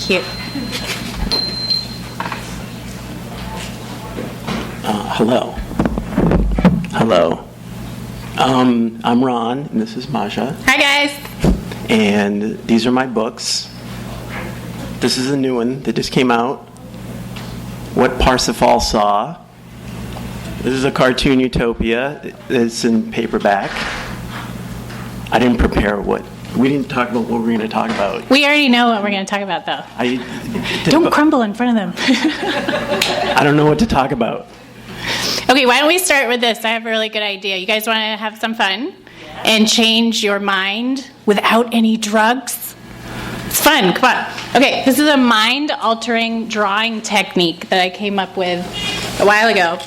Cute. Hello. Hello. I'm Ron, and this is Maja. Hi, guys. And these are my books. This is a new one that just came out. What Parsifal Saw. This is a Cartoon Utopia. It's in paperback. I didn't prepare we didn't talk about what we're going to talk about. We already know what we're going to talk about, though. Don't crumble in front of them. I don't know what to talk about. Okay, why don't we start with this? I have a really good idea. You guys want to have some fun and change your mind without any drugs? It's fun. Come on. Okay, this is a mind-altering drawing technique that I came up with a while ago.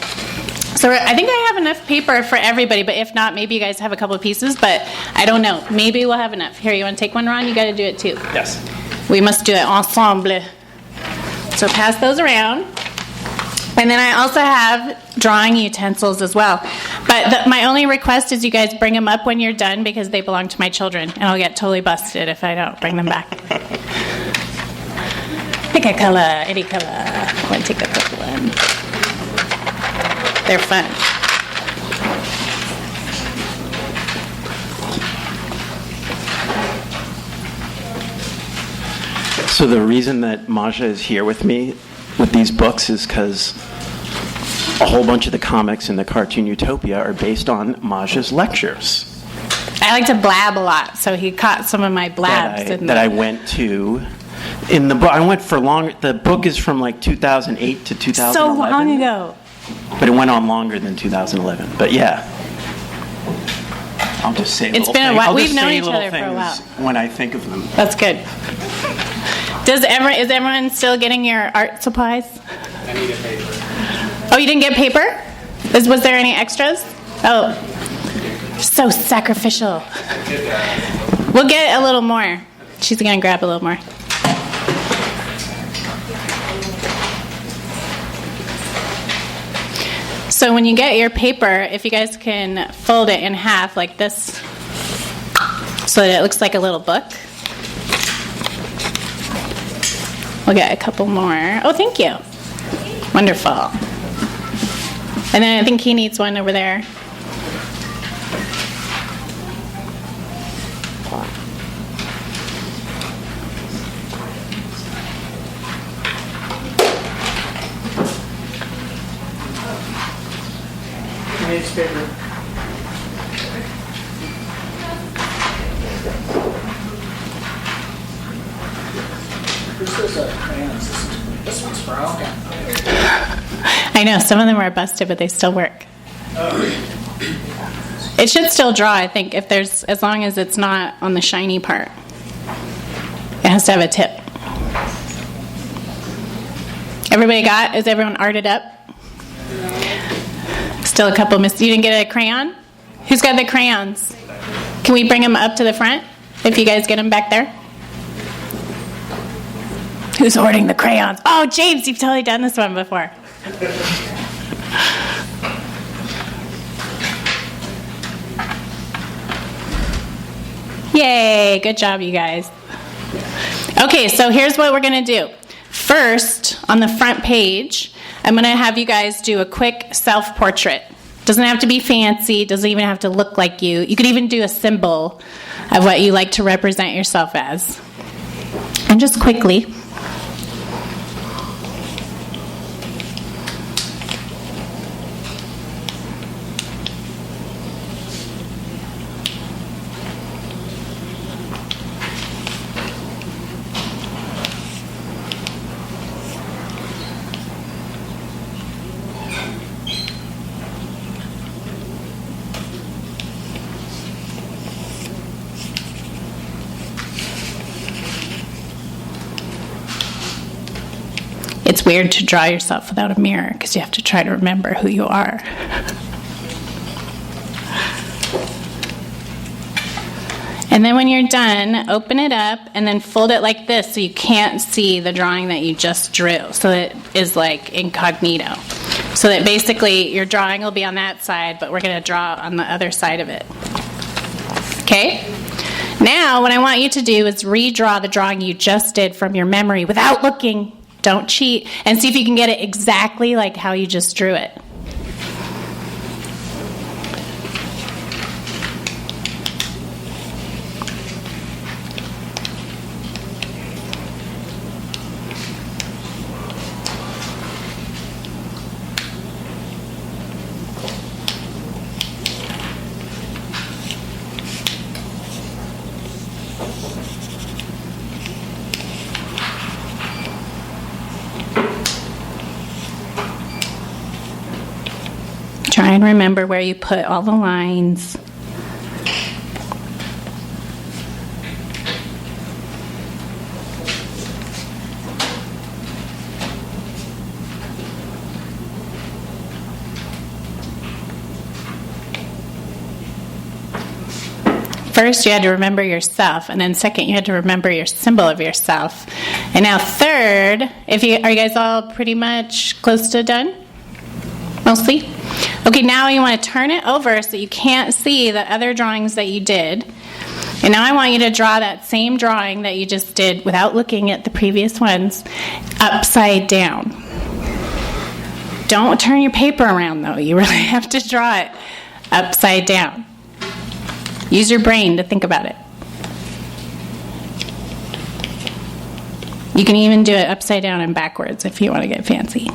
So I think I have enough paper for everybody, but if not, maybe you guys have a couple of pieces, but I don't know. Maybe we'll have enough. Here, you want to take one, Ron? You got to do it too. Yes. We must do it ensemble. So pass those around. And then I also have drawing utensils as well. But my only request is you guys bring them up when you're done because they belong to my children, and I'll get totally busted if I don't bring them back. Pick a color, any color. I'm going to take the purple one. They're fun. So the reason that Maja is here with me with these books is because a whole bunch of the comics in the Cartoon Utopia are based on Maja's lectures. I like to blab a lot, so he caught some of my blabs. That I went to in the book. I went for long. The book is from like 2008 to 2011. So long ago. But it went on longer than 2011. But yeah, I'll just say. It's been a while. We've known each other for a while. When I think of them. That's good. Is everyone still getting your art supplies? I need a paper. Oh, you didn't get paper? Was there any extras? Oh, so sacrificial. We'll get a little more. She's going to grab a little more. So when you get your paper, if you guys can fold it in half like this so that it looks like a little book. We'll get a couple more. Oh, thank you. Wonderful. And then I think he needs one over there. Needs paper. Who's this crayons? This one's broken. I know, some of them are busted, but they still work. It should still draw, I think, as long as it's not on the shiny part. It has to have a tip. Everybody is everyone arted up? Still a couple you didn't get a crayon? Who's got the crayons? Can we bring them up to the front if you guys get them back there? Who's hoarding the crayons? Oh, James, you've totally done this one before. Yay, good job, you guys. Okay, so here's what we're going to do. First, on the front page, I'm going to have you guys do a quick self-portrait. Doesn't have to be fancy, doesn't even have to look like you. You could even do a symbol of what you like to represent yourself as. And just quickly. It's weird to draw yourself without a mirror because you have to try to remember who you are. And then when you're done, open it up and then fold it like this so you can't see the drawing that you just drew. So it is like incognito. So that basically your drawing will be on that side, but we're going to draw on the other side of it. Okay? Now, what I want you to do is redraw the drawing you just did from your memory without looking. Don't cheat. And see if you can get it exactly like how you just drew it. Try and remember where you put all the lines. First, you had to remember yourself, and then second, you had to remember your symbol of yourself. And now third, are you guys all pretty much close to done? Mostly? Okay, now you want to turn it over so you can't see the other drawings that you did. And now I want you to draw that same drawing that you just did without looking at the previous ones upside down. Don't turn your paper around, though. You really have to draw it upside down. Use your brain to think about it. You can even do it upside down and backwards if you want to get fancy.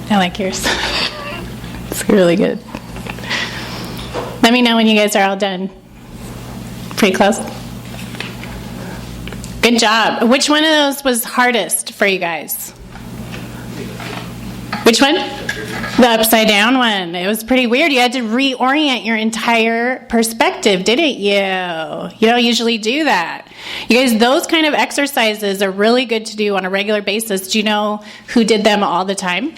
I like yours. It's really good. Let me know when you guys are all done. Pretty close? Good job. Which one of those was hardest for you guys? Which one? The upside down one. It was pretty weird. You had to reorient your entire perspective, didn't you? You don't usually do that. You guys, those kind of exercises are really good to do on a regular basis. Do you know who did them all the time?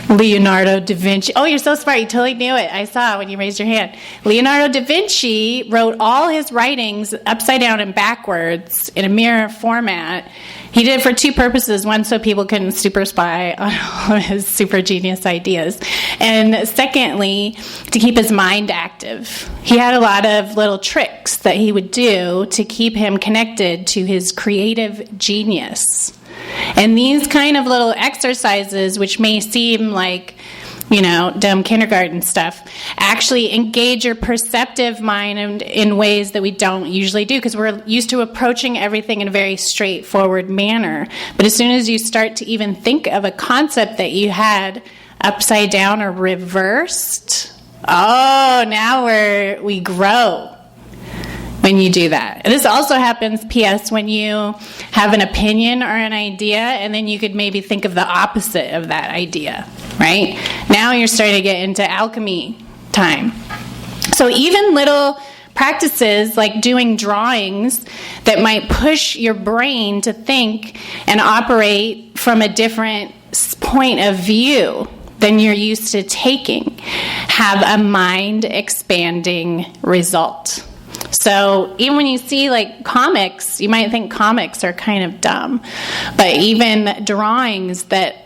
Leonardo da Vinci. Oh, you're so smart. You totally knew it. I saw when you raised your hand. Leonardo da Vinci wrote all his writings upside down and backwards in a mirror format. He did it for two purposes. One, so people couldn't super spy on all of his super genius ideas. And secondly, to keep his mind active. He had a lot of little tricks that he would do to keep him connected to his creative genius. And these kind of little exercises, which may seem like, dumb kindergarten stuff, actually engage your perceptive mind in ways that we don't usually do because we're used to approaching everything in a very straightforward manner. But as soon as you start to even think of a concept that you had upside down or reversed, now we grow. When you do that. And this also happens, P.S., when you have an opinion or an idea, and then you could maybe think of the opposite of that idea, right? Now you're starting to get into alchemy time. So even little practices like doing drawings that might push your brain to think and operate from a different point of view than you're used to taking have a mind-expanding result. So even when you see like comics, you might think comics are kind of dumb. But even drawings that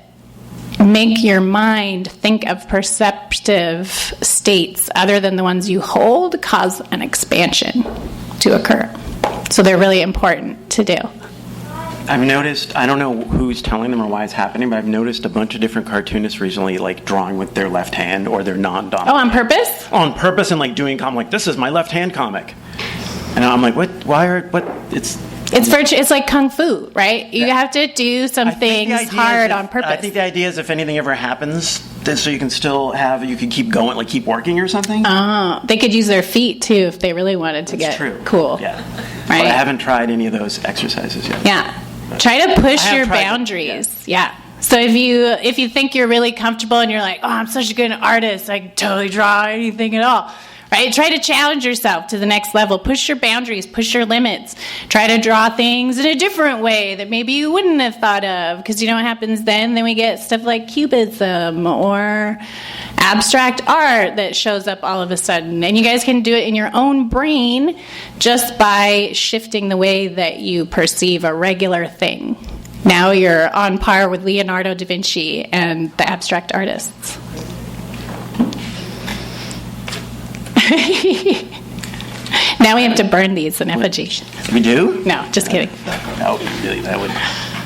make your mind think of perceptive states other than the ones you hold cause an expansion to occur. So they're really important to do. I've noticed, I don't know who's telling them or why it's happening, but I've noticed a bunch of different cartoonists recently like drawing with their left hand or their non-dominant. Oh, on purpose? On purpose, and like doing like, this is my left hand comic. And I'm like, what? It's like kung fu, right? You have to do some things hard on purpose. I think the idea is if anything ever happens, so you can still you could keep going, like keep working or something. Oh, they could use their feet too if they really wanted to get cool. Yeah, right. But I haven't tried any of those exercises yet. Yeah, try to push your boundaries. Yeah, So if you think you're really comfortable and you're like, oh, I'm such a good artist, I can totally draw anything at all, right? Try to challenge yourself to the next level. Push your boundaries, push your limits. Try to draw things in a different way that maybe you wouldn't have thought of, because you know what happens then? Then we get stuff like cubism or abstract art that shows up all of a sudden. And you guys can do it in your own brain just by shifting the way that you perceive a regular thing. Now you're on par with Leonardo da Vinci and the abstract artists. Now we have to burn these in effigy. We do? No, just kidding. No, really, that would.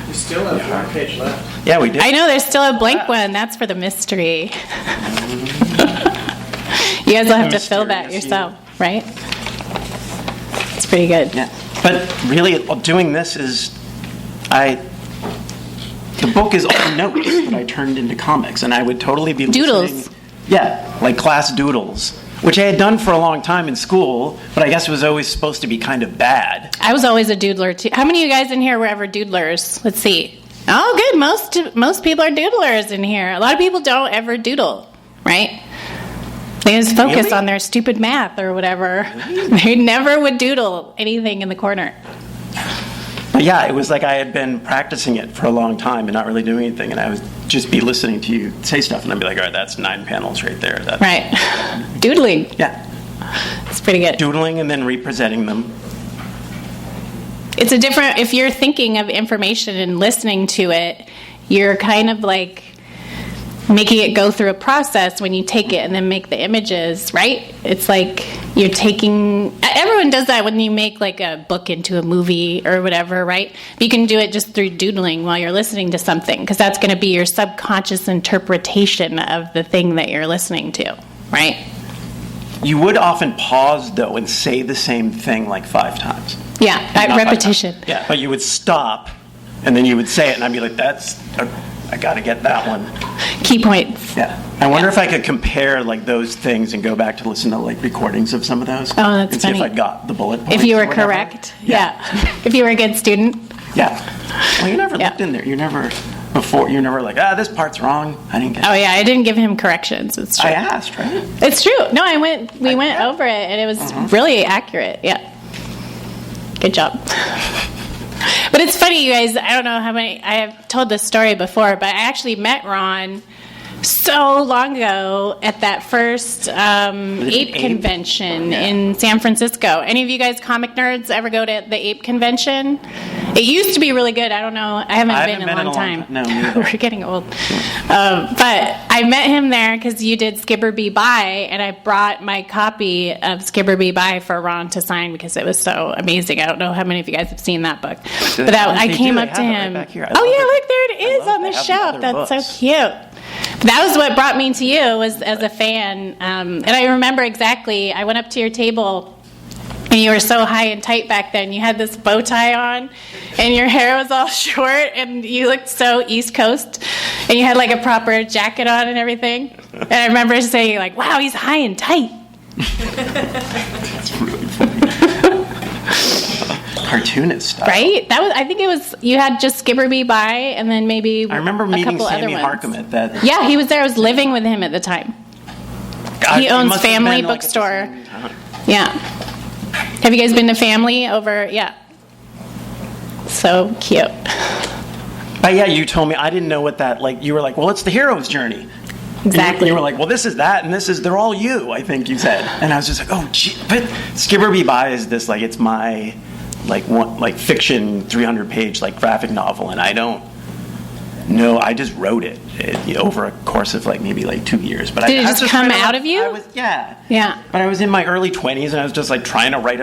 We still have one page left. Yeah, we do. I know there's still a blank one. That's for the mystery. You guys will have to fill that yourself, right? It's pretty good. Yeah, but really, doing this is, the book is all notes that I turned into comics, and I would totally be Doodles. listening. Yeah, like class doodles, which I had done for a long time in school, but I guess it was always supposed to be kind of bad. I was always a doodler too. How many of you guys in here were ever doodlers? Let's see. Oh, good. Most people are doodlers in here. A lot of people don't ever doodle, right? They just focus on their stupid math or whatever. They never would doodle anything in the corner. But yeah, it was like I had been practicing it for a long time and not really doing anything, and I would just be listening to you say stuff, and I'd be like, all right, that's 9 panels right there. That's, Right. Doodling. Yeah. It's pretty good. Doodling and then representing them. It's a different, if you're thinking of information and listening to it, you're kind of like making it go through a process when you take it and then make the images, right? It's like you're taking, everyone does that when you make like a book into a movie or whatever, right? You can do it just through doodling while you're listening to something, because that's going to be your subconscious interpretation of the thing that you're listening to, right? You would often pause, though, and say the same thing like 5 times. Yeah, Not repetition. 5 times. Yeah, but you would stop, and then you would say it, and I'd be like, I got to get that one. Key points. Yeah. I wonder if I could compare like those things and go back to listen to like recordings of some of those. Oh, that's and funny. See if I got the bullet points. If you were or whatever. correct. Yeah. If you were a good student. Yeah. Well, you never looked in there. You never like, this part's wrong. I didn't get it. Oh yeah, I didn't give him corrections. It's true. I asked, right? It's true. No, we went over it, and it was really accurate. Yeah. Good job. But it's funny, you guys, I don't know how many, I have told this story before, but I actually met Ron so long ago at that first Ape convention in San Francisco. Any of you guys comic nerds ever go to the Ape convention? It used to be really good. I don't know. I haven't been in a long time. No, neither. We're getting old. But I met him there because you did Skibber Be By, and I brought my copy of Skibber Be By for Ron to sign because it was so amazing. I don't know how many of you guys have seen that book. But I came up to him. Right here. Oh, yeah, look, there it is on the shelf. That's so cute. That was what brought me to you, was as a fan. And I remember exactly, I went up to your table, and you were so high and tight back then. You had this bow tie on, and your hair was all short, and you looked so East Coast, and you had like a proper jacket on and everything. And I remember saying, like, wow, he's high and tight. That's really funny. Cartoonist stuff. Right? I think it was, you had just Skibber Be By, and then maybe I remember a meeting couple Sammy other ones. Harcum at that. Yeah, he was there. I was living with him at the time. God, He it owns must have Family been, like, at the Bookstore. same time. Yeah. Have you guys been to Family over? Yeah. So cute. But yeah, you told me, I didn't know what that, like, you were like, well, it's the hero's journey. Exactly. You were like, well, this is that, and this is, they're all you, I think you said. And I was just like, oh, gee. But Skibber Be By is this, like, it's my, like fiction 300-page, like, graphic novel, and I don't know, I just wrote it over a course of, like, maybe, like, 2 years. But Did it I was just come trying to, out of you? Yeah. Yeah. But I was in my early 20s, and I was just, like, trying to write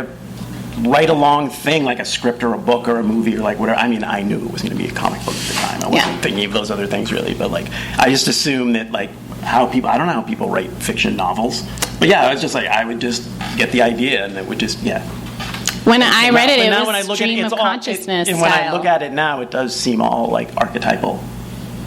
a long thing, like a script or a book or a movie or like whatever. I mean, I knew it was going to be a comic book at the time. I wasn't thinking of those other things really, but like I just assumed that like I don't know how people write fiction novels. But yeah, I was just like, I would just get the idea and it would just, yeah. When I read it, it now when I was look at it, stream it's of all, consciousness and when I style. look at it now, it does seem all like archetypal.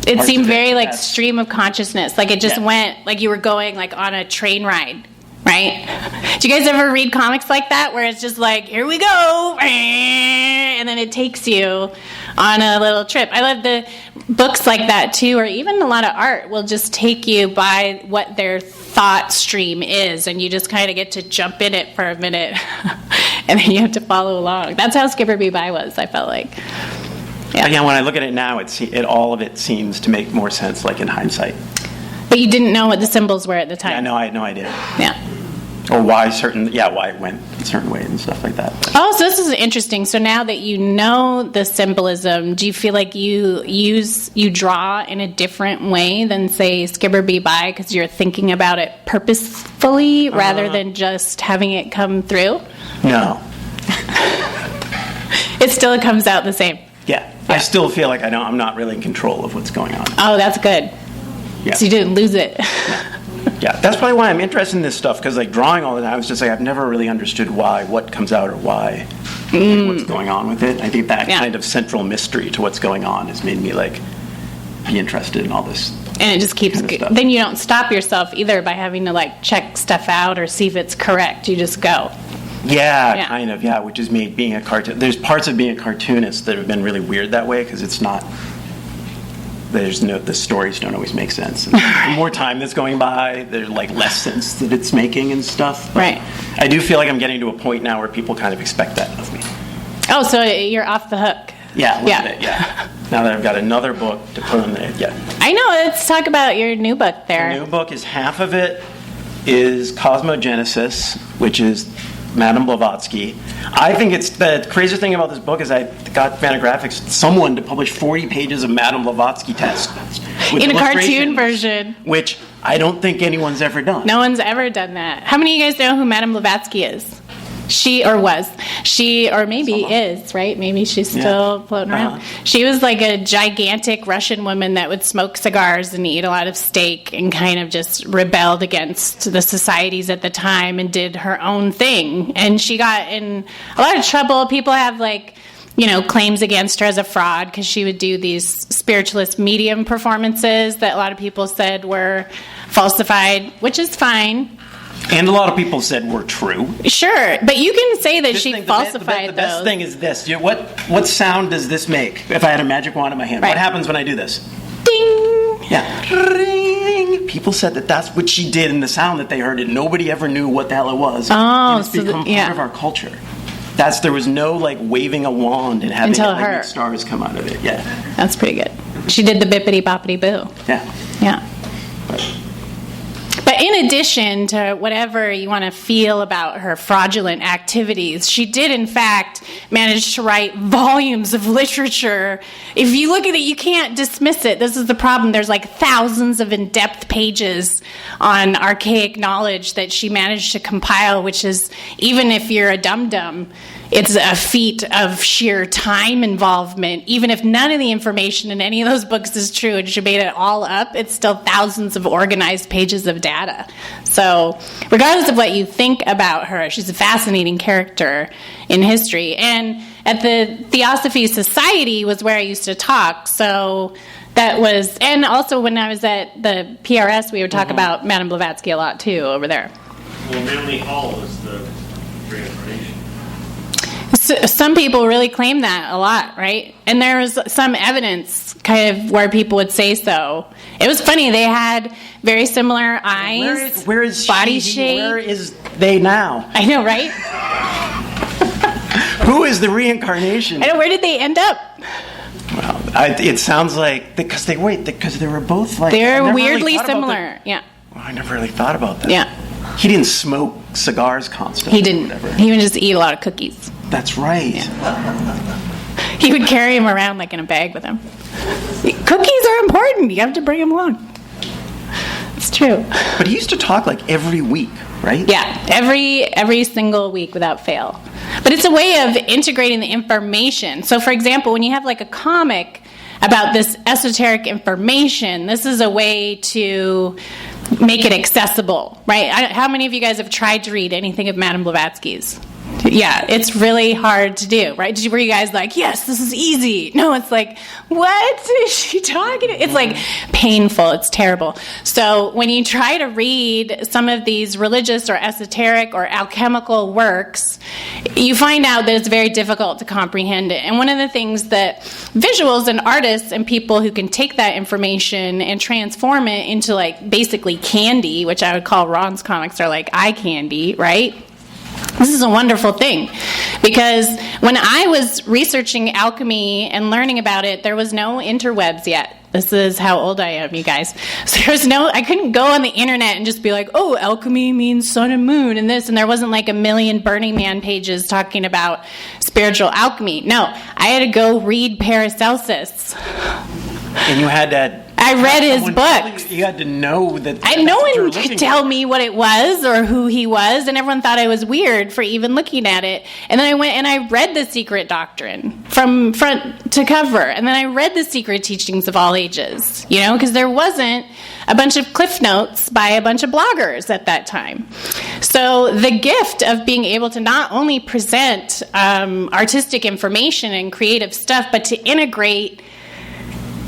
It seemed very like Yes. stream of consciousness. Like it just went, like you were going like on a train ride, right? right? Do you guys ever read comics like that where it's just like, here we go, and then it takes you on a little trip? I love the books like that too, or even a lot of art will just take you by what their thought stream is, and you just kind of get to jump in it for a minute, and then you have to follow along. That's how Skibber Be By was, I felt like. Yeah. Again, when I look at it now, all of it seems to make more sense, like in hindsight. But you didn't know what the symbols were at the time. Yeah, no, I had no idea. Yeah. Or why it went a certain way and stuff like that. Oh, so this is interesting. So now that you know the symbolism, do you feel like you draw in a different way than, say, Skibber Be By, because you're thinking about it purposefully rather than just having it come through? No. It still comes out the same. Yeah. I still feel like I'm not really in control of what's going on. Oh, that's good. Yeah. So you didn't lose it. Yeah, that's probably why I'm interested in this stuff, because like drawing all the time, I was just like, I've never really understood what comes out or why, what's going on with it. I think that kind of central mystery to what's going on has made me like be interested in all this. And it just keeps, kind of stuff. Then you don't stop yourself either by having to like check stuff out or see if it's correct. You just go. Yeah, kind of, which is me being a cartoon. There's parts of being a cartoonist that have been really weird that way, because it's not, the stories don't always make sense. The more time that's going by, there's like less sense that it's making and stuff. But right. I do feel like I'm getting to a point now where people kind of expect that of me. Oh, so you're off the hook. Yeah, a little bit, Now that I've got another book to put in there, I know, let's talk about your new book there. The new book is half of it is Cosmogenesis, which is Madame Blavatsky. I think it's the craziest thing about this book is I got Fantagraphics, someone to publish 40 pages of Madame Blavatsky text in a cartoon version, which I don't think anyone's ever done. No one's ever done that. How many of you guys know who Madame Blavatsky is? She or maybe is, right? Maybe she's still floating around. She was like a gigantic Russian woman that would smoke cigars and eat a lot of steak and kind of just rebelled against the societies at the time and did her own thing. And she got in a lot of trouble. People have claims against her as a fraud because she would do these spiritualist medium performances that a lot of people said were falsified, which is fine. And a lot of people said were true. Sure, but you can say that she falsified the best thing is this. What sound does this make if I had a magic wand in my hand? Right. What happens when I do this? Ding! Yeah. Ring. People said that that's what she did in the sound that they heard, and nobody ever knew what the hell it was. Oh, and it's become part of our culture. There was no waving a wand and having make stars come out of it. Yeah. That's pretty good. She did the bippity boppity boo. Yeah. Yeah. But in addition to whatever you want to feel about her fraudulent activities, she did, in fact, manage to write volumes of literature. If you look at it, you can't dismiss it. This is the problem. There's thousands of in-depth pages on archaic knowledge that she managed to compile, which is, even if you're a dum-dum, it's a feat of sheer time involvement. Even if none of the information in any of those books is true and she made it all up, it's still thousands of organized pages of data. So regardless of what you think about her, she's a fascinating character in history. And at the Theosophy Society was where I used to talk. So that was, and also when I was at the PRS, we would talk about Madame Blavatsky a lot too over there. Well, Manly Hall is the reincarnation. So, some people really claim that a lot, right? And there was some evidence kind of where people would say so. It was funny. They had very similar eyes, where is body shape. Where is they now? I know, right? Who is the reincarnation? I know. Where did they end up? Well, it sounds like because they were both they're weirdly similar. Yeah. Well, I never really thought about that. Yeah. He didn't smoke cigars constantly. He didn't. He would just eat a lot of cookies. That's right. Yeah. He would carry them around in a bag with him. Cookies are important. You have to bring them along. It's true. But he used to talk every week, right? Yeah, every single week without fail. But it's a way of integrating the information. So, for example, when you have a comic about this esoteric information, this is a way to make it accessible, right? How many of you guys have tried to read anything of Madame Blavatsky's? Yeah, it's really hard to do, right? Were you guys like, yes, this is easy? No, it's like, what is she talking about? It's like painful. It's terrible. So when you try to read some of these religious or esoteric or alchemical works, you find out that it's very difficult to comprehend it. And one of the things that visuals and artists and people who can take that information and transform it into like basically candy, which I would call Ron's comics are like eye candy, right? This is a wonderful thing, because when I was researching alchemy and learning about it, there was no interwebs yet. This is how old I am, you guys. So I couldn't go on the internet and just be like, oh, alchemy means sun and moon and this, and there wasn't like a million Burning Man pages talking about spiritual alchemy. No, I had to go read Paracelsus. And you had to... I read his books. You had to know that... No one could tell me what it was or who he was, and everyone thought I was weird for even looking at it. And then I went and I read The Secret Doctrine from front to cover, and then I read The Secret Teachings of All Ages, because there wasn't a bunch of cliff notes by a bunch of bloggers at that time. So the gift of being able to not only present artistic information and creative stuff, but to integrate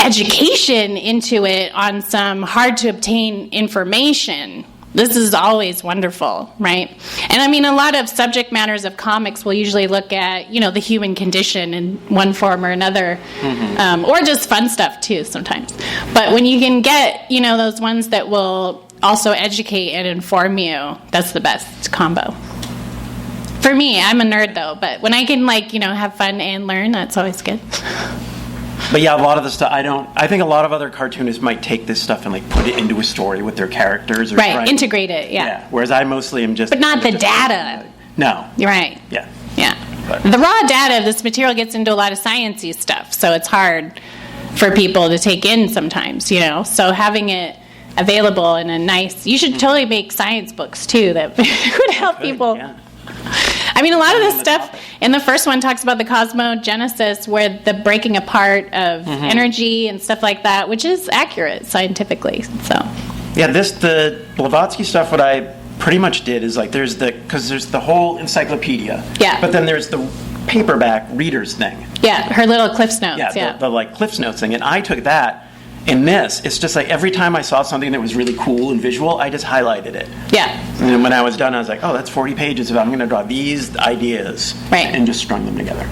education into it on some hard to obtain information. This is always wonderful, right? And I mean, a lot of subject matters of comics will usually look at, the human condition in one form or another, or just fun stuff too sometimes. But when you can get, those ones that will also educate and inform you, that's the best combo. For me, I'm a nerd though, but when I can have fun and learn, that's always good. But yeah, a lot of the stuff I think a lot of other cartoonists might take this stuff and put it into a story with their characters. Or right, integrate it, yeah. Whereas I mostly am just... But not the data. No. You're right. Yeah. Yeah. But the raw data of this material gets into a lot of sciencey stuff, so it's hard for people to take in sometimes, So having it available in a nice... You should totally make science books, too, that would help people... Yeah. I mean, a lot of this stuff in the first one talks about the cosmogenesis, where the breaking apart of energy and stuff like that, which is accurate scientifically. So, yeah, the Blavatsky stuff. What I pretty much did is there's the whole encyclopedia. Yeah. But then there's the paperback readers thing. Yeah, her little Cliff's Notes. Yeah, the Cliff's Notes thing, and I took that. In this, it's just every time I saw something that was really cool and visual, I just highlighted it. Yeah. And then when I was done, I was like, oh, that's 40 pages of I'm going to draw these ideas. Right. And just strung them together.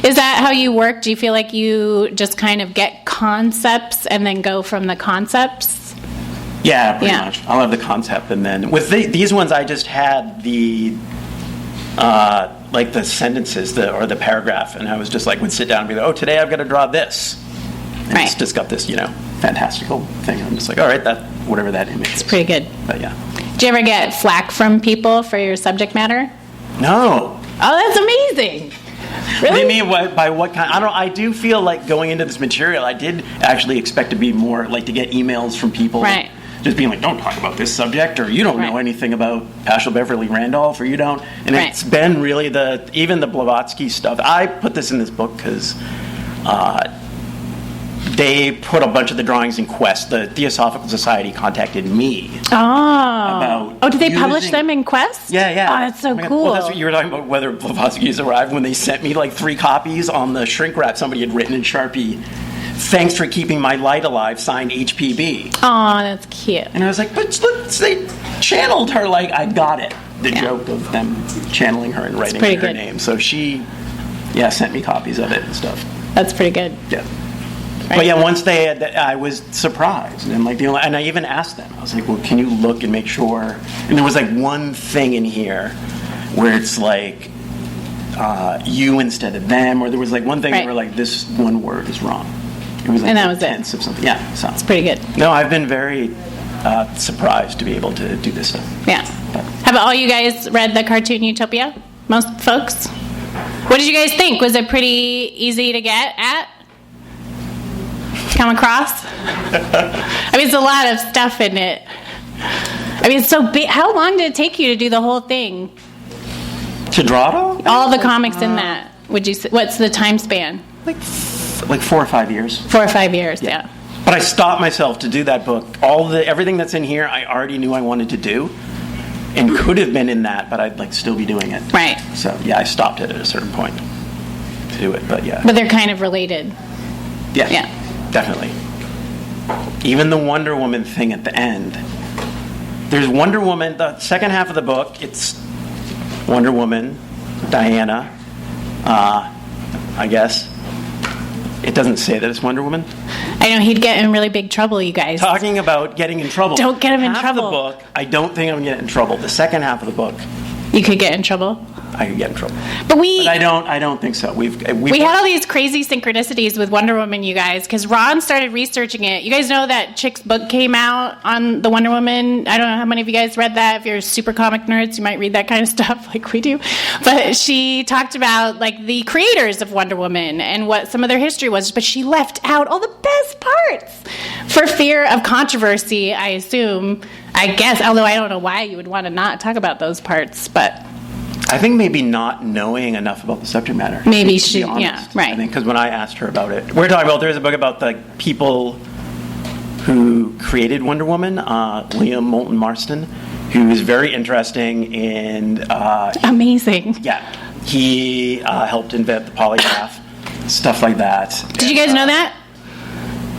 Is that how you work? Do you feel like you just kind of get concepts and then go from the concepts? Yeah, pretty much. I'll have the concept, and then with these ones, I just had the sentences or the paragraph, and I was just would sit down and be like, oh, today I've got to draw this. And it's just got this, fantastical thing. I'm just like, all right, whatever that image is. It's pretty good. But yeah. Do you ever get flack from people for your subject matter? No. Oh, that's amazing. Really? Maybe by what kind? I don't know. I do feel like going into this material, I did actually expect to be more to get emails from people. Right. Just being like, don't talk about this subject, or you don't know anything about Paschal Beverly Randolph, or you don't. And it's been really even the Blavatsky stuff. I put this in this book because they put a bunch of the drawings in Quest. The Theosophical Society contacted me. Did they publish them in Quest? Yeah. Oh, that's so cool. Well, that's what you were talking about, whether Blavatsky's arrived, when they sent me 3 copies on the shrink wrap somebody had written in Sharpie. Thanks for keeping my light alive, signed HPB. Oh, that's cute. And I was like, but they channeled her I got it. The joke of them channeling her and writing her name. So she, sent me copies of it and stuff. That's pretty good. Yeah. Right. But yeah, once they had, I was surprised, and and I even asked them. I was like, "Well, can you look and make sure?" And there was one thing in here where it's you instead of them, or there was one thing where this one word is wrong. It was and that was tense of something. Yeah, so it's pretty good. No, I've been very surprised to be able to do this stuff. Yeah. Have all you guys read the Cartoon Utopia? Most folks. What did you guys think? Was it pretty easy to get at? Come across? I mean, it's a lot of stuff in it. I mean, it's so big. How long did it take you to do the whole thing? To draw it all? All the comics in that. Would you say, what's the time span? Like 4 or 5 years. 4 or 5 years, yeah. But I stopped myself to do that book. Everything that's in here, I already knew I wanted to do. and could have been in that, but I'd like still be doing it. Right. So yeah, I stopped it at a certain point to do it, but yeah. But they're kind of related. Yeah, Yeah. definitely. Even the Wonder Woman thing at the end. There's Wonder Woman, the second half of the book, it's Wonder Woman, Diana, I guess. It doesn't say that it's Wonder Woman. I know he'd get in really big trouble, you guys. Talking about getting in trouble. Don't get him in half trouble. The book, I don't think I'm going to get in trouble. The second half of the book, You could get in trouble. I could get in trouble. But I don't think so. We had all these crazy synchronicities with Wonder Woman, you guys, because Ron started researching it. You guys know that chick's book came out on the Wonder Woman. I don't know how many of you guys read that. If you're super comic nerds, you might read that kind of stuff like we do. But she talked about like the creators of Wonder Woman and what some of their history was, but she left out all the best parts for fear of controversy, I assume. I guess, although I don't know why you would want to not talk about those parts, but... I think maybe not knowing enough about the subject matter. Maybe to be honest. Yeah, right. I think because when I asked her about it, we're talking about there's a book about the people who created Wonder Woman, William Moulton Marston, who is very interesting and amazing. Yeah, he helped invent the polygraph, stuff like that. Did you guys know that?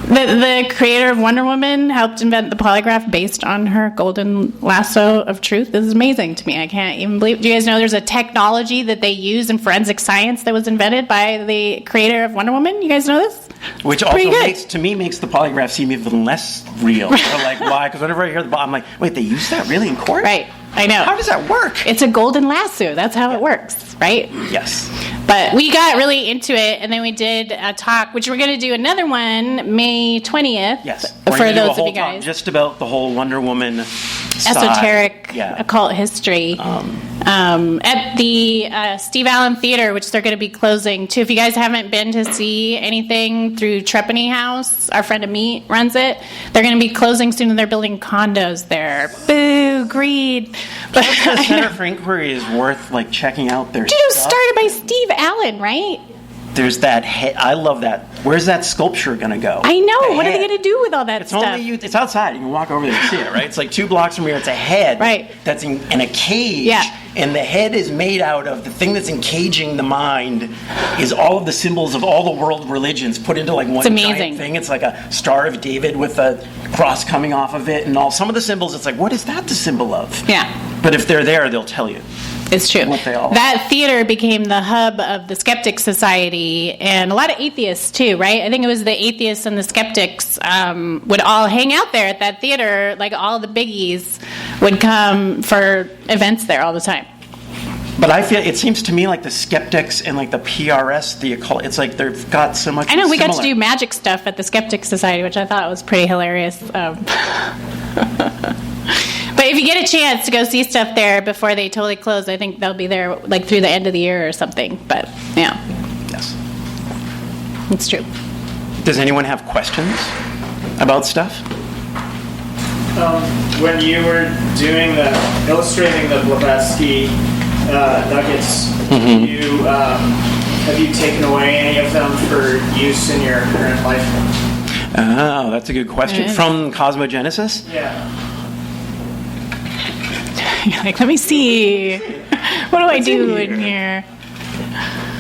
The creator of Wonder Woman helped invent the polygraph based on her golden lasso of truth. This is amazing to me. I can't even believe. Do you guys know there's a technology that they use in forensic science that was invented by the creator of Wonder Woman? You guys know this? Which also makes the polygraph seem even less real. Or like, why? Because whenever I hear I'm like, wait, they use that really in court? Right. I know. How does that work? It's a golden lasso. That's how it works, right? Yes. But we got really into it, and then we did a talk, which we're going to do another one May 20th. Yes. For those of you guys. Just about the whole Wonder Woman esoteric occult history. At the Steve Allen Theater, which they're going to be closing too. If you guys haven't been to see anything through Trepanney House, our friend Amit runs it. They're going to be closing soon, and they're building condos there. Boo, greed. But the Center for Inquiry is worth like checking out their Dude, it was started by Steve Allen, right? There's that head. I love that. Where's that sculpture going to go? I know. What are they going to do with all that stuff? It's outside. You can walk over there and see it, right? It's like 2 blocks from here. It's a head that's in a cage. Yeah. And the head is made out of the thing that's encaging the mind is all of the symbols of all the world religions put into like one giant thing. It's like a Star of David with a cross coming off of it and all. Some of the symbols, it's like, what is that the symbol of? Yeah. But if they're there, they'll tell you. It's true. That theater became the hub of the Skeptic Society and a lot of atheists too, right? I think it was the atheists and the skeptics would all hang out there at that theater. Like all the biggies would come for events there all the time. But I feel it seems to me like the skeptics and like the PRS, the occult. It's like they've got so much. I know we got to similar. do magic stuff at the Skeptic Society, which I thought was pretty hilarious. But if you get a chance to go see stuff there before they totally close, I think they'll be there like through the end of the year or something. But yeah, yes, it's true. Does anyone have questions about stuff? When you were illustrating the Blavatsky nuggets, have you taken away any of them for use in your current life? Oh, that's a good question. From Cosmogenesis? Yeah. You're like, let me see. What do I do in here?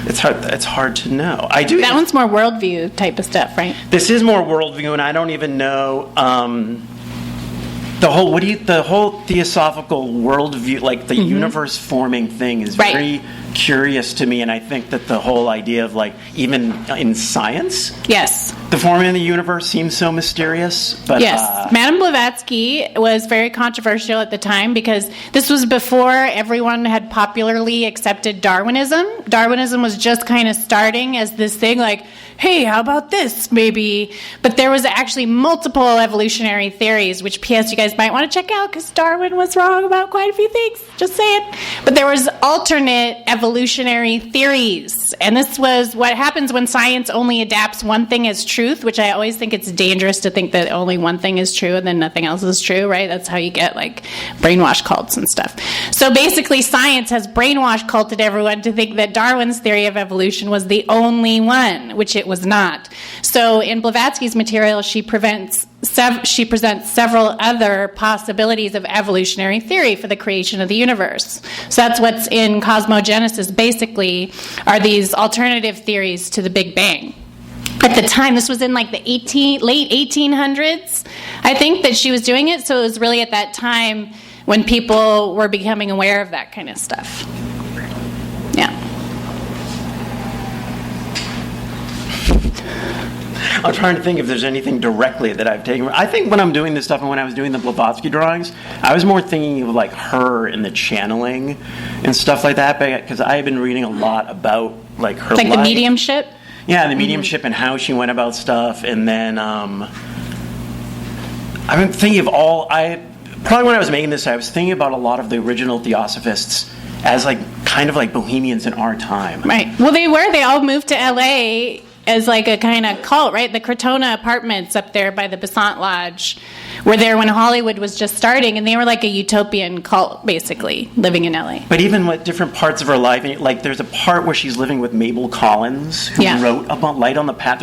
It's hard to know. I do. That one's more worldview type of stuff, right? This is more worldview, and I don't even know the whole theosophical worldview, like the universe forming thing, is very curious to me, and I think that the whole idea of like even in science, the forming of the universe seems so mysterious. But Madame Blavatsky was very controversial at the time because this was before everyone had popularly accepted Darwinism. Darwinism was just kind of starting as this thing like, hey, how about this maybe? But there was actually multiple evolutionary theories, which P.S. you guys might want to check out because Darwin was wrong about quite a few things. Just saying. But there was alternate evolutionary theories. And this was what happens when science only adapts one thing as truth, which I always think it's dangerous to think that only one thing is true and then nothing else is true, right? That's how you get like brainwash cults and stuff. So basically science has brainwash culted everyone to think that Darwin's theory of evolution was the only one, which it was not. So in Blavatsky's material, she presents she presents several other possibilities of evolutionary theory for the creation of the universe. So that's what's in Cosmogenesis, basically, are these alternative theories to the Big Bang. At the time, this was in like the late 1800s, I think, that she was doing it. So it was really at that time when people were becoming aware of that kind of stuff. Yeah. I'm trying to think if there's anything directly that I've taken. I think when I'm doing this stuff and when I was doing the Blavatsky drawings, I was more thinking of like her and the channeling and stuff like that, because I have been reading a lot about like her like life. The mediumship? Yeah, the mediumship and how she went about stuff. And then I've been thinking of probably when I was making this, I was thinking about a lot of the original Theosophists as like kind of like bohemians in our time. Right. Well, they all moved to L.A. as like a kind of cult, right? The Crotona Apartments up there by the Besant Lodge were there when Hollywood was just starting, and they were like a utopian cult, basically, living in L.A. But even with different parts of her life, like there's a part where she's living with Mabel Collins, who wrote about Light on the Path.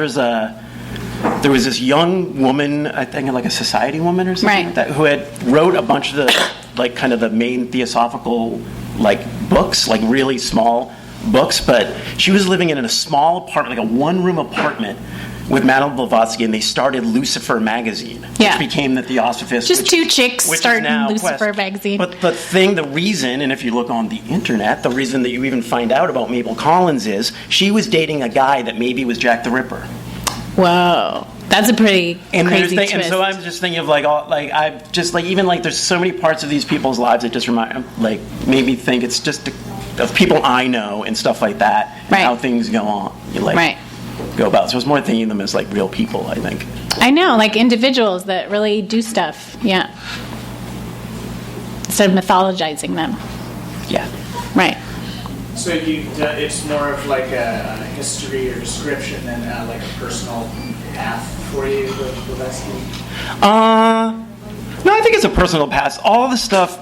There was this young woman, I think like a society woman or something like that, who had wrote a bunch of the, like kind of the main theosophical like books, like really small books, but she was living in a small apartment, like a one-room apartment with Madame Blavatsky, and they started Lucifer magazine, which became the Theosophist. Just two chicks starting Lucifer magazine. But the reason, and if you look on the internet, the reason that you even find out about Mabel Collins is she was dating a guy that maybe was Jack the Ripper. Whoa. That's a pretty crazy twist. And so I'm just thinking of I've just even there's so many parts of these people's lives that just made me think it's just of people I know and stuff like that, and how things go on, go about. So I was more thinking of them as like real people, I think. I know, like individuals that really do stuff, instead of mythologizing them. Yeah. Right. So it's more of like a history or description than like a personal path for you with Blavatsky? No, I think it's a personal path. All the stuff,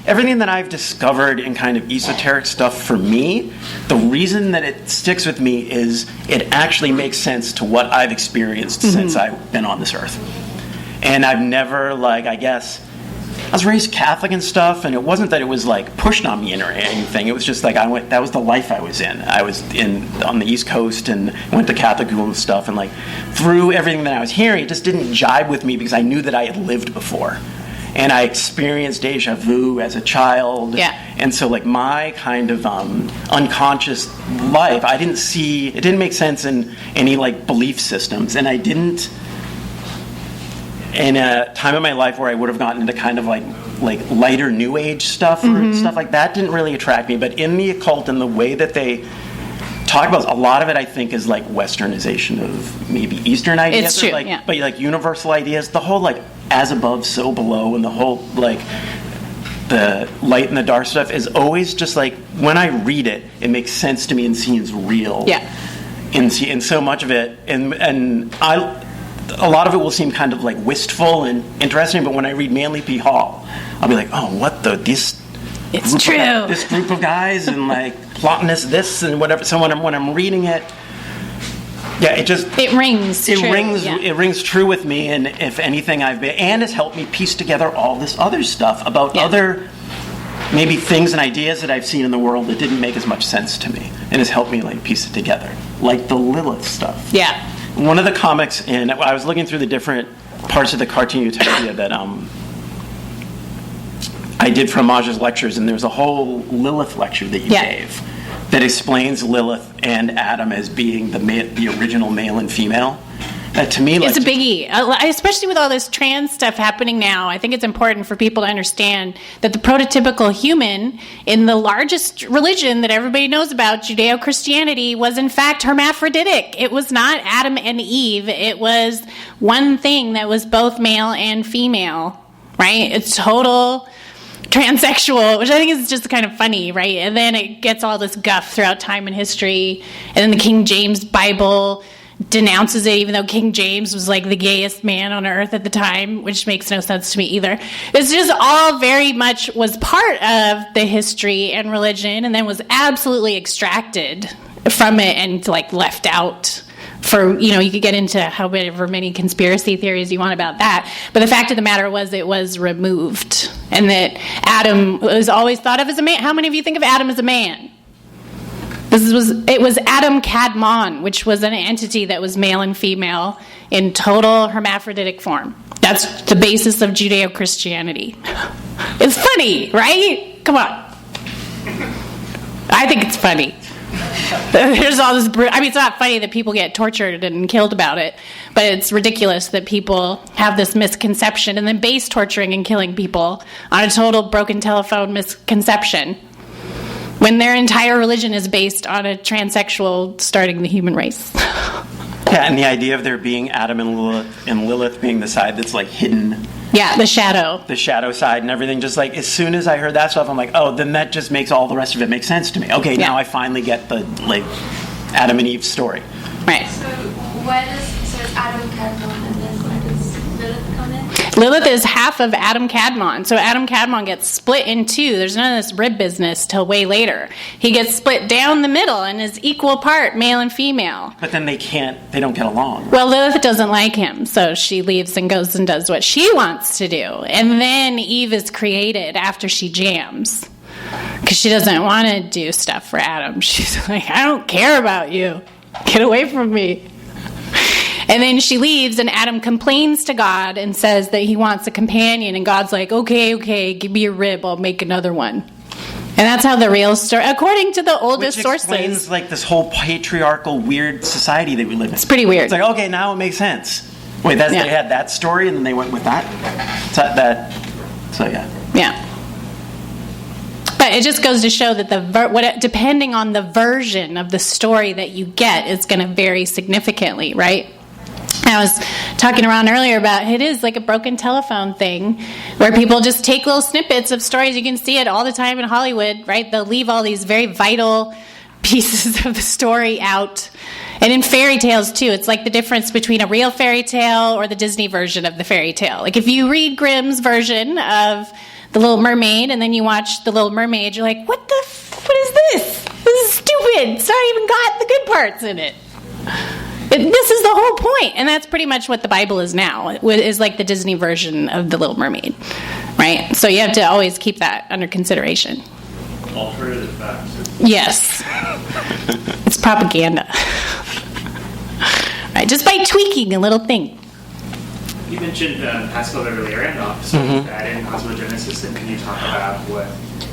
everything that I've discovered in kind of esoteric stuff for me, the reason that it sticks with me is it actually makes sense to what I've experienced since I've been on this earth. And I've never, I was raised Catholic and stuff, and it wasn't that it was pushed on me or anything. It was just that was the life I was in. I was on the East Coast and went to Catholic school and stuff, and through everything that I was hearing, it just didn't jibe with me because I knew that I had lived before. And I experienced deja vu as a child. Yeah. And so my kind of unconscious life, it didn't make sense in any belief systems. And I didn't, in a time in my life where I would have gotten into kind of lighter new age stuff or stuff like that, didn't really attract me. But in the occult and the way that they talk about a lot of it, I think, is westernization of maybe Eastern ideas. It's true, But universal ideas, the whole as above, so below, and the whole the light and the dark stuff is always just when I read it, it makes sense to me and seems real. Yeah. And so much of it, and a lot of it will seem kind of wistful and interesting, but when I read Manly P. Hall, I'll be this group of guys and plotting this and whatever. So when I'm reading it, it rings. It rings true with me, and if anything, and it's helped me piece together all this other stuff about other maybe things and ideas that I've seen in the world that didn't make as much sense to me, and it's helped me piece it together, like the Lilith stuff. Yeah. One of the comics, and I was looking through the different parts of the Cartoon Utopia that I did from Maja's lectures, and there's a whole Lilith lecture that you gave that explains Lilith and Adam as being the original male and female. That to me, it's a biggie, especially with all this trans stuff happening now. I think it's important for people to understand that the prototypical human in the largest religion that everybody knows about, Judeo-Christianity, was in fact hermaphroditic. It was not Adam and Eve. It was one thing that was both male and female, right? It's total transsexual, which I think is just kind of funny, right? And then it gets all this guff throughout time and history, and then the King James Bible denounces it, even though King James was the gayest man on earth at the time, which makes no sense to me either. It's just all very much was part of the history and religion, and then was absolutely extracted from it and left out for, you could get into however many conspiracy theories you want about that. But the fact of the matter was it was removed. And that Adam was always thought of as a man. How many of you think of Adam as a man? It was Adam Kadmon, which was an entity that was male and female in total hermaphroditic form. That's the basis of Judeo-Christianity. It's funny, right? Come on. I think it's funny. There's all this. It's not funny that people get tortured and killed about it, but it's ridiculous that people have this misconception and then base torturing and killing people on a total broken telephone misconception when their entire religion is based on a transsexual starting the human race. Yeah, and the idea of there being Adam and Lilith being the side that's like hidden. Yeah, the shadow. The shadow side and everything. Just like as soon as I heard that stuff, I'm like, oh, then that just makes all the rest of it make sense to me. Okay, now I finally get the Adam and Eve story. Right. So it's Adam Kadmon, and then where does Lilith come in? Lilith is half of Adam Kadmon. So Adam Kadmon gets split in two. There's none of this rib business till way later. He gets split down the middle and is equal part male and female. But then they don't get along. Well, Lilith doesn't like him, so she leaves and goes and does what she wants to do. And then Eve is created after she jams. Because she doesn't want to do stuff for Adam. She's like, I don't care about you. Get away from me. And then she leaves, and Adam complains to God and says that he wants a companion. And God's like, okay, give me a rib. I'll make another one. And that's how the real story, according to the oldest sources. Which explains this whole patriarchal weird society that we live in. It's pretty weird. It's like, okay, now it makes sense. Wait, they had that story, and then they went with that? So yeah. Yeah. But it just goes to show that depending on the version of the story that you get, it's going to vary significantly, right? I was talking around earlier about it is like a broken telephone thing where people just take little snippets of stories. You can see it all the time in Hollywood, right? They'll leave all these very vital pieces of the story out. And in fairy tales, too, it's like the difference between a real fairy tale or the Disney version of the fairy tale. Like if you read Grimm's version of The Little Mermaid and then you watch The Little Mermaid, you're like, what is this? This is stupid. It's not even got the good parts in it. This is the whole point, and that's pretty much what the Bible is now. It is like the Disney version of The Little Mermaid, right? So you have to always keep that under consideration. Alternative facts. Yes. It's propaganda. Right, just by tweaking a little thing. You mentioned Parsifal Beverly Randolph, so that in Cosmogenesis, and can you talk about what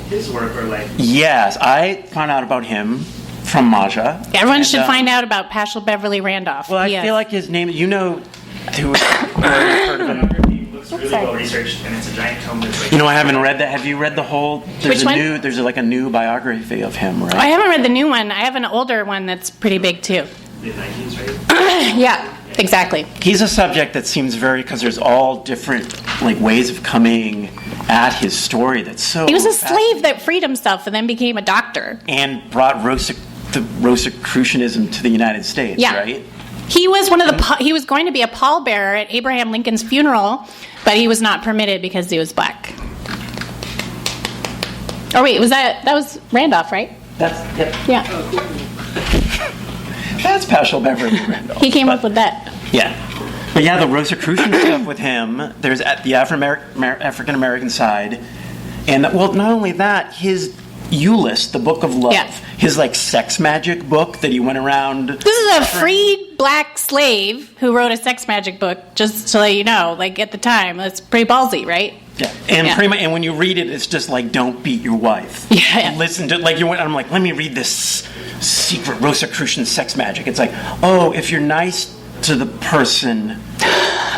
his work or like? Yes, I found out about him from Maja. Everyone should find out about Paschal Beverly Randolph. Well, I feel like his name, who heard of him. It looks really well researched, and it's a giant tome that's like... I haven't read that. Have you read the whole... Which one? There's a new biography of him, right? I haven't read the new one. I have an older one that's pretty big, too. Mid-90s, right? Yeah, exactly. He's a subject that seems because there's all different ways of coming at his story that's so... He was a slave that freed himself and then became a doctor. And brought Rosicrucianism to the United States, right? He was he was going to be a pallbearer at Abraham Lincoln's funeral, but he was not permitted because he was black. Oh wait, that was Randolph, right? Yep. Yeah. That's Paschal Beverly Randolph. He came up with that. Yeah. But yeah, the Rosicrucian stuff with him, there's at the African American side, and not only that, his Ulysses, the Book of Love, his sex magic book that he went around. This is a freed black slave who wrote a sex magic book, just to let you know, at the time. That's pretty ballsy, right? Yeah, and pretty much, and when you read it, it's just don't beat your wife. Yeah. Listen to I'm like, let me read this secret Rosicrucian sex magic. It's if you're nice to the person,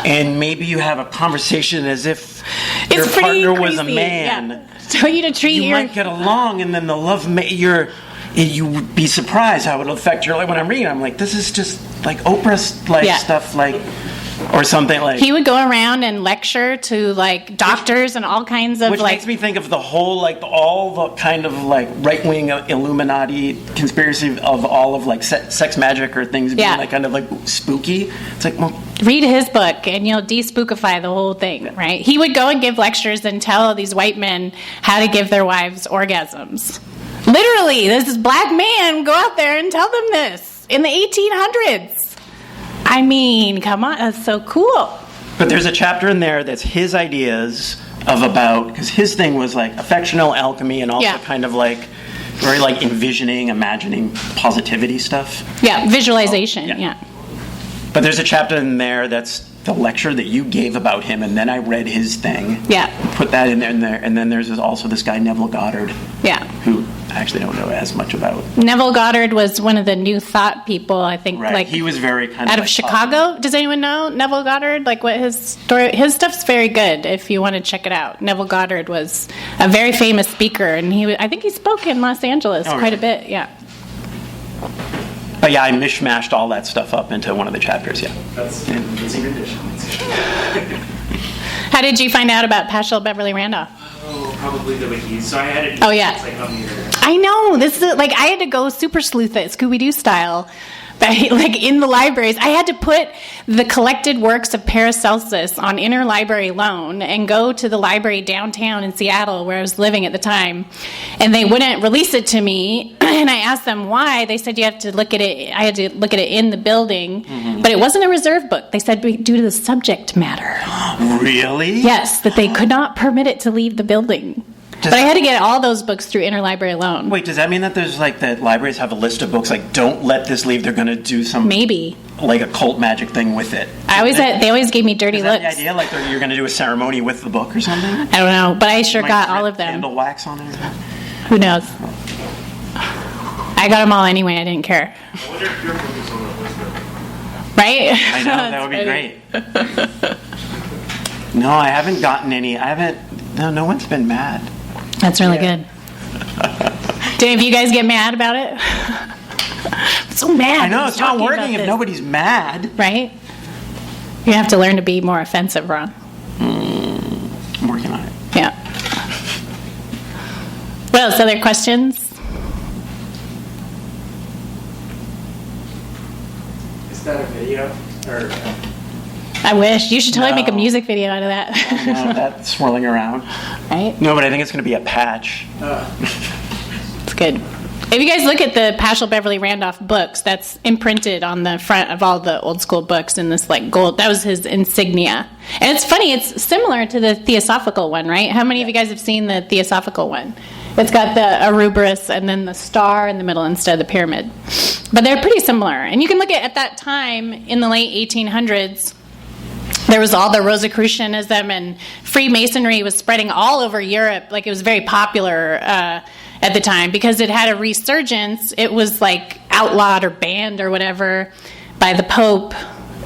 and maybe you have a conversation as if your partner was a man. Yeah. So you might get along, and then the love you would be surprised how it'll affect your life. When I'm reading, I'm like, this is just Oprah stuff, or something He would go around and lecture to doctors and all kinds of which makes me think of the whole all the kind of right wing Illuminati conspiracy of all of sex magic or things being kind of spooky. It's read his book and you'll de-spookify the whole thing, right? He would go and give lectures and tell these white men how to give their wives orgasms. Literally, this black man go out there and tell them this in the 1800s. I mean, come on, that's so cool. But there's a chapter in there that's his ideas of about, because his thing was like affectional alchemy and also kind of like very like envisioning, imagining positivity stuff. Yeah, visualization, yeah. But there's a chapter in there that's the lecture that you gave about him, and then I read his thing. Yeah. Put that in there, and then there's also this guy Neville Goddard. Yeah. Who I actually don't know as much about. Neville Goddard was one of the New Thought people, I think. Right. Like he was very kind of out of like Chicago. Does anyone know Neville Goddard? Like what his story? His stuff's very good. If you want to check it out, Neville Goddard was a very famous speaker, and I think he spoke in Los Angeles quite a bit. Yeah. But yeah, I mishmashed all that stuff up into one of the chapters. Yeah. That's easy rendition. How did you find out about Paschal Beverly Randolph? Oh, probably the wiki. So I had it. Oh, yeah. It's like on the I know. This is like I had to go super sleuth it, Scooby-Doo style. But like in the libraries, I had to put the collected works of Paracelsus on interlibrary loan and go to the library downtown in Seattle where I was living at the time, and they wouldn't release it to me. And I asked them why. They said you have to look at it. I had to look at it in the building, but it wasn't a reserve book. They said due to the subject matter. Really? Yes, that they could not permit it to leave the building. But I had to get all those books through interlibrary loan. Wait, does that mean that there's like that libraries have a list of books like don't let this leave? They're going to do some Maybe like a cult magic thing with it. They always gave me dirty Is that looks. the idea? Like you're going to do a ceremony with the book or something? I don't know, but I sure Might got drip all of them. Candle wax on it. Who knows? I got them all anyway. I didn't care. I wonder if your book is on the list of Right? I know, that would be great. No, I haven't gotten any. No one's been mad. That's really good. Did any of you guys get mad about it? I'm so mad. I know, it's not talking working about if this. nobody's mad. Right? You have to learn to be more offensive, Ron. I'm working on it. Yeah. What else? Other questions? Is that a video? Or I wish. You should totally make a No. music video out of that. No, that's swirling around. Right? No, but I think it's going to be a patch. It's good. If you guys look at the Paschal Beverly Randolph books, that's imprinted on the front of all the old school books in this like gold. That was his insignia. And it's funny, it's similar to the Theosophical one, right? How many of you guys have seen the Theosophical one? It's got the Ouroboros and then the star in the middle instead of the pyramid. But they're pretty similar. And you can look at that time in the late 1800s, there was all the Rosicrucianism and Freemasonry was spreading all over Europe. Like it was very popular at the time because it had a resurgence. It was like outlawed or banned or whatever by the Pope.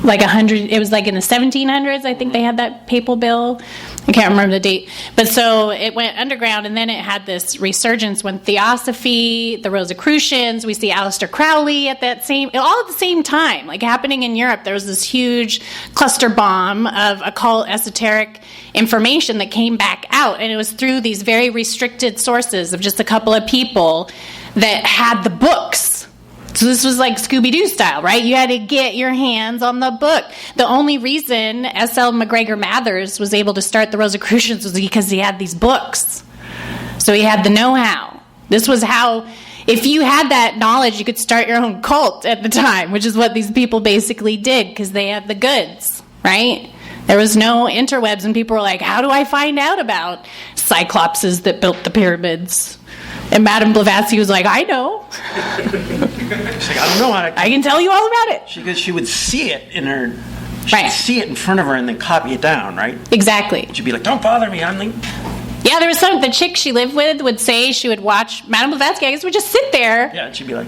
Like it was like in the 1700s, I think they had that papal bill. I can't remember the date. But so it went underground, and then it had this resurgence when Theosophy, the Rosicrucians, we see Aleister Crowley all at the same time, like happening in Europe. There was this huge cluster bomb of occult, esoteric information that came back out, and it was through these very restricted sources of just a couple of people that had the books. So this was like Scooby-Doo style, right? You had to get your hands on the book. The only reason S.L. McGregor Mathers was able to start the Rosicrucians was because he had these books. So he had the know-how. This was how, if you had that knowledge, you could start your own cult at the time, which is what these people basically did because they had the goods, right? There was no interwebs, and people were like, how do I find out about Cyclopses that built the pyramids? And Madame Blavatsky was like, I know. She's like, I don't know how to. I can tell you all about it. She would see it in her. She'd Right. see it in front of her and then copy it down, right? Exactly. She'd be like, don't bother me. I'm like, Yeah, there was the chick she lived with would say she would watch Madame Blavatsky, I guess, would just sit there, yeah, and she'd be like,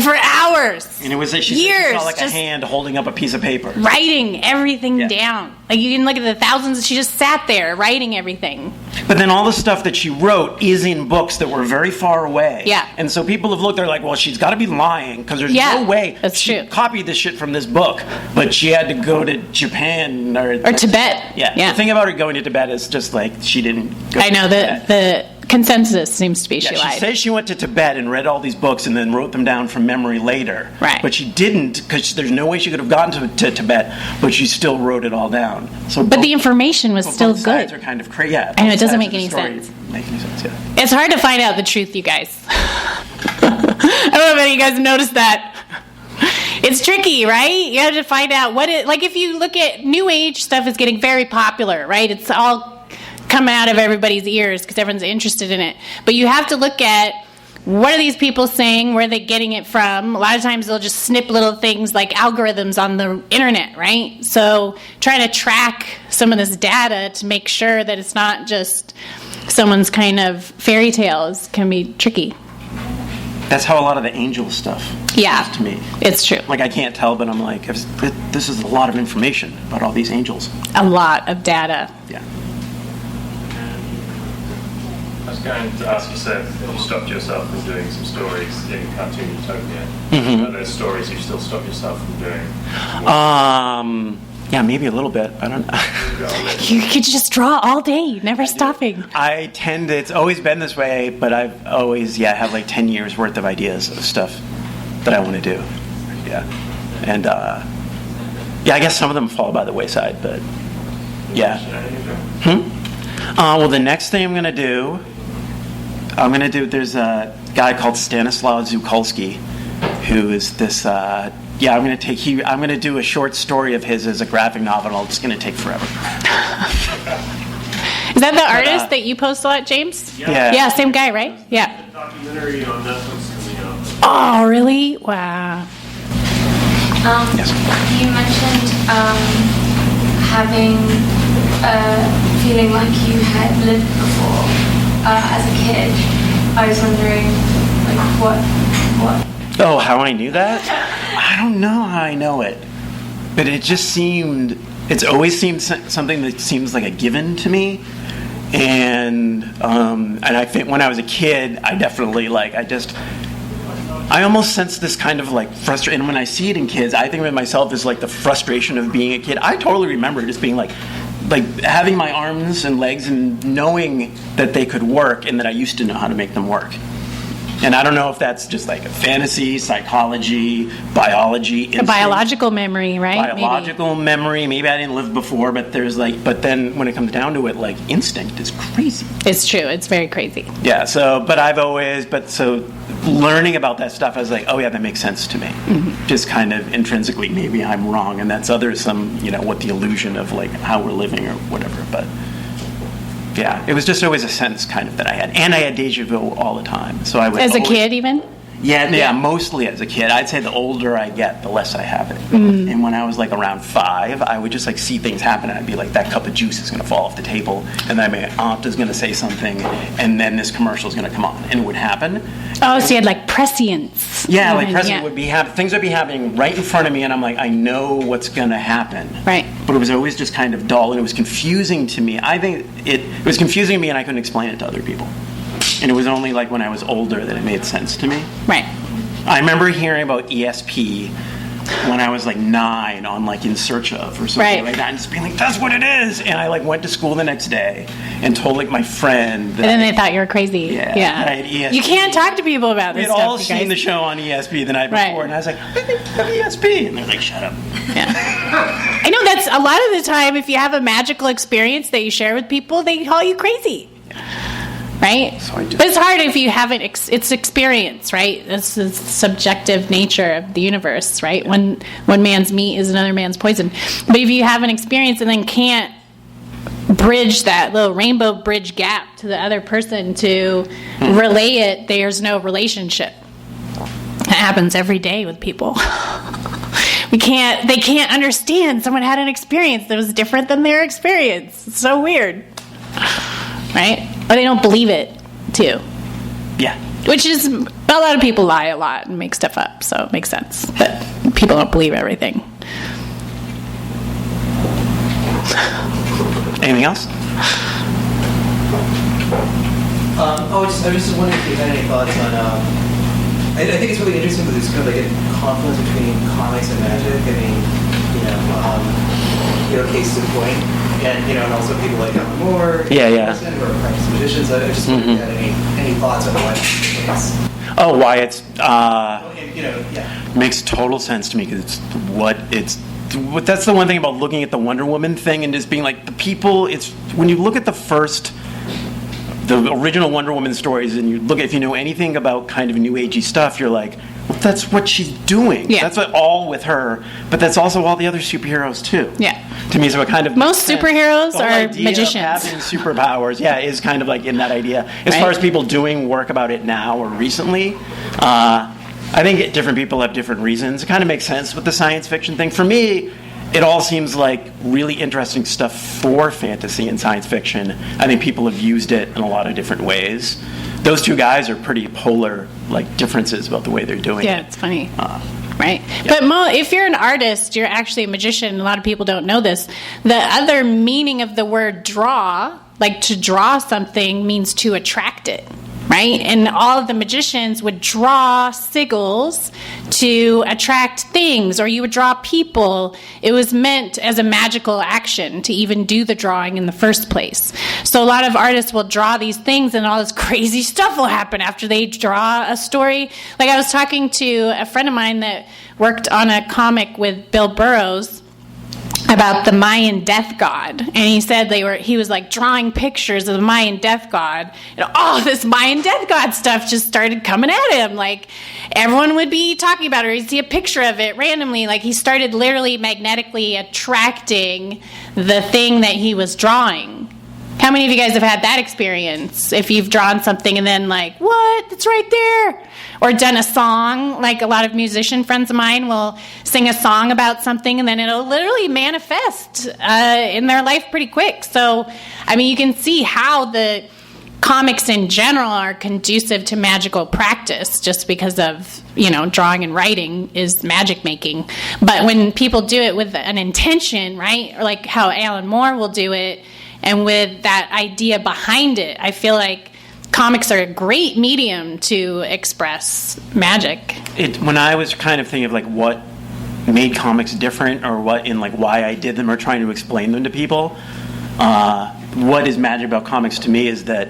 for hours. and it was like she Years, saw like a just hand holding up a piece of paper. writing everything Yeah. down. Like, you can look at the thousands, she just sat there writing everything. But then all the stuff that she wrote is in books that were very far away. Yeah. And so people have looked, they're like, well, she's got to be lying because there's Yeah, no way that's she true. copied this shit from this book, but she had to go to Japan or Tibet. Yeah. Yeah. The thing about her going to Tibet is just like she didn't go I know, to Tibet. the consensus seems to be Yeah, she she lied. says she went to Tibet and read all these books and then wrote them down from memory later. Right. But she didn't because there's no way she could have gotten to Tibet, but she still wrote it all down. So But the information was still both sides good. are kind of crazy. Yeah, I know, it both doesn't sides make of the any story sense. Make any sense, yeah. It's hard to find out the truth, you guys. I don't know if any of you guys noticed that. It's tricky, right? You have to find out what it, like if you look at New Age stuff is getting very popular, right? It's all coming out of everybody's ears because everyone's interested in it. But you have to look at what are these people saying, where are they getting it from? A lot of times they'll just snip little things like algorithms on the internet, right? So trying to track some of this data to make sure that it's not just someone's kind of fairy tales can be tricky. That's how a lot of the angel stuff Yeah, is to me. it's true. Like I can't tell, but I'm like, this is a lot of information about all these angels. A lot of data. Yeah. I was going to ask you, so you stopped yourself from doing some stories in Cartoon Utopia. Mm-hmm. Are those stories you still stop yourself from doing? Yeah, maybe a little bit. I don't know. You could just draw all day, never stopping. I tend to, it's always been this way, but I've always, have like 10 years worth of ideas of stuff that I want to do. Yeah. And, I guess some of them fall by the wayside, but yeah. Well, the next thing I'm going to do, there's a guy called Stanislaw Zukolski, who is this, I'm going to do a short story of his as a graphic novel. It's going to take forever. Is that the artist that you post a lot, James? Yeah. Yeah, same guy, right? Yeah. Documentary on Netflix coming out. Oh, really? Wow. Yes. You mentioned having feeling like you had lived before as a kid. I was wondering, like, what? Oh, how I knew that? I don't know how I know it. But it's always seemed something that seems like a given to me. And I think when I was a kid, I definitely, I almost sense this kind of like frustration. And when I see it in kids, I think of myself as like the frustration of being a kid. I totally remember just being like having my arms and legs and knowing that they could work and that I used to know how to make them work. And I don't know if that's just like a fantasy, psychology, biology. A biological memory, right? Biological memory. Maybe I didn't live before, but but then when it comes down to it, like instinct is crazy. It's true. It's very crazy. Yeah. So learning about that stuff, I was like, oh yeah, that makes sense to me. Mm-hmm. Just kind of intrinsically, maybe I'm wrong, and that's what the illusion of like how we're living or whatever. But yeah, it was just always a sense kind of that I had, and I had deja vu all the time. So I would as a kid, even. Yeah, mostly as a kid. I'd say the older I get, the less I have it. Mm. And when I was like around 5, I would just like see things happen, and I'd be like, that cup of juice is going to fall off the table, and then my aunt is going to say something, and then this commercial is going to come on, and it would happen. Oh, so you had like prescience. Yeah, like prescience would be things would be happening right in front of me, and I'm like, I know what's going to happen. Right. But it was always just kind of dull, and it was confusing to me. I think it was confusing to me, and I couldn't explain it to other people. And it was only like when I was older that it made sense to me. Right. I remember hearing about ESP when I was like 9 on like In Search Of or something like that, and just being like, that's what it is. And I like went to school the next day and told like my friend that, and then they thought you were crazy. Yeah. Yeah. I had ESP. You can't talk to people about this We had stuff. all seen the show on ESP the night before, and I was like, I think I have ESP. And they're like, shut up. Yeah. I know that's a lot of the time, if you have a magical experience that you share with people, they call you crazy. Right? So but it's hard if you haven't, it's experience, right? It's the subjective nature of the universe, right? One man's meat is another man's poison. But if you have an experience and then can't bridge that little rainbow bridge gap to the other person to relay it, there's no relationship. That happens every day with people. They can't understand someone had an experience that was different than their experience. It's so weird. Right? Or they don't believe it, too. Yeah. Which is, a lot of people lie a lot and make stuff up, so it makes sense. But people don't believe everything. Anything else? I was just wondering if you had any thoughts on, I think it's really interesting that there's kind of like a confluence between comics and magic. I mean, case in point. And also people like Alan Moore, yeah, or practice magicians. I just wondered if you had any thoughts on why it's the case. Oh, why it's yeah. Makes total sense to me because that's the one thing about looking at the Wonder Woman thing and just being like the people. It's when you look at the original Wonder Woman stories and you look if you know anything about kind of new agey stuff, you're like, that's what she's doing. Yeah. That's all with her, but that's also all the other superheroes too. Yeah. To me, so it kind of Most superheroes the whole are idea magicians. Of having superpowers, is kind of like in that idea. As Right. far as people doing work about it now or recently, I think different people have different reasons. It kind of makes sense with the science fiction thing. For me, it all seems like really interesting stuff for fantasy and science fiction. I think people have used it in a lot of different ways. Those two guys are pretty polar, like, differences about the way they're doing Yeah, it. it's funny. Right. But if you're an artist, you're actually a magician. A lot of people don't know this. The other meaning of the word draw, like to draw something, means to attract it. Right? And all of the magicians would draw sigils to attract things, or you would draw people. It was meant as a magical action to even do the drawing in the first place. So a lot of artists will draw these things and all this crazy stuff will happen after they draw a story. Like I was talking to a friend of mine that worked on a comic with Bill Burroughs about the Mayan death god, and he said he was like drawing pictures of the Mayan death god, and all this Mayan death god stuff just started coming at him. Like everyone would be talking about it, or he'd see a picture of it randomly. Like he started literally magnetically attracting the thing that he was drawing. How many of you guys have had that experience? If you've drawn something and then like, what? It's right there. Or done a song, like a lot of musician friends of mine will sing a song about something and then it'll literally manifest in their life pretty quick. So, I mean, you can see how the comics in general are conducive to magical practice just because of, drawing and writing is magic making. But when people do it with an intention, right, or like how Alan Moore will do it, and with that idea behind it, I feel like comics are a great medium to express magic. When I was kind of thinking of like what made comics different, or what in like why I did them, or trying to explain them to people, what is magic about comics to me is that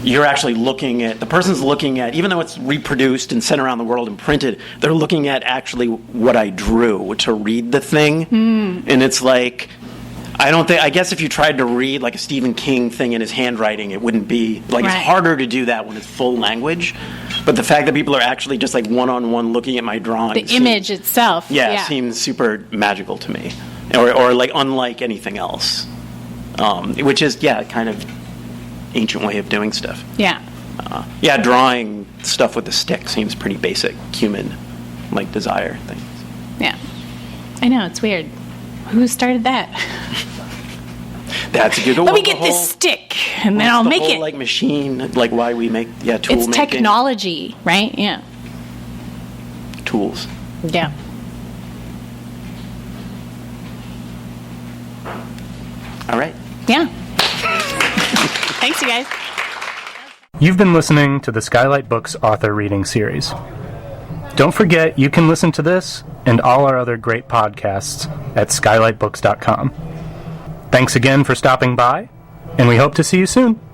you're actually the person's looking at, even though it's reproduced and sent around the world and printed, they're looking at actually what I drew to read the thing. And it's like, I guess if you tried to read like a Stephen King thing in his handwriting, it wouldn't be, like, Right. It's harder to do that when it's full language. But the fact that people are actually just like one-on-one looking at my drawings. The image itself. Seems super magical to me. Or like unlike anything else. Which is, kind of ancient way of doing stuff. Yeah. Drawing stuff with a stick seems pretty basic human, like, desire things. Yeah. I know, it's weird. Who started that? That's a good one. Let me get this stick, and then I'll make it. Like machine, like why we make tool It's making. technology, right? Yeah. Tools. Yeah. All right. Yeah. Thanks, you guys. You've been listening to the Skylight Books author reading series. Don't forget you can listen to this and all our other great podcasts at skylightbooks.com. Thanks again for stopping by, and we hope to see you soon.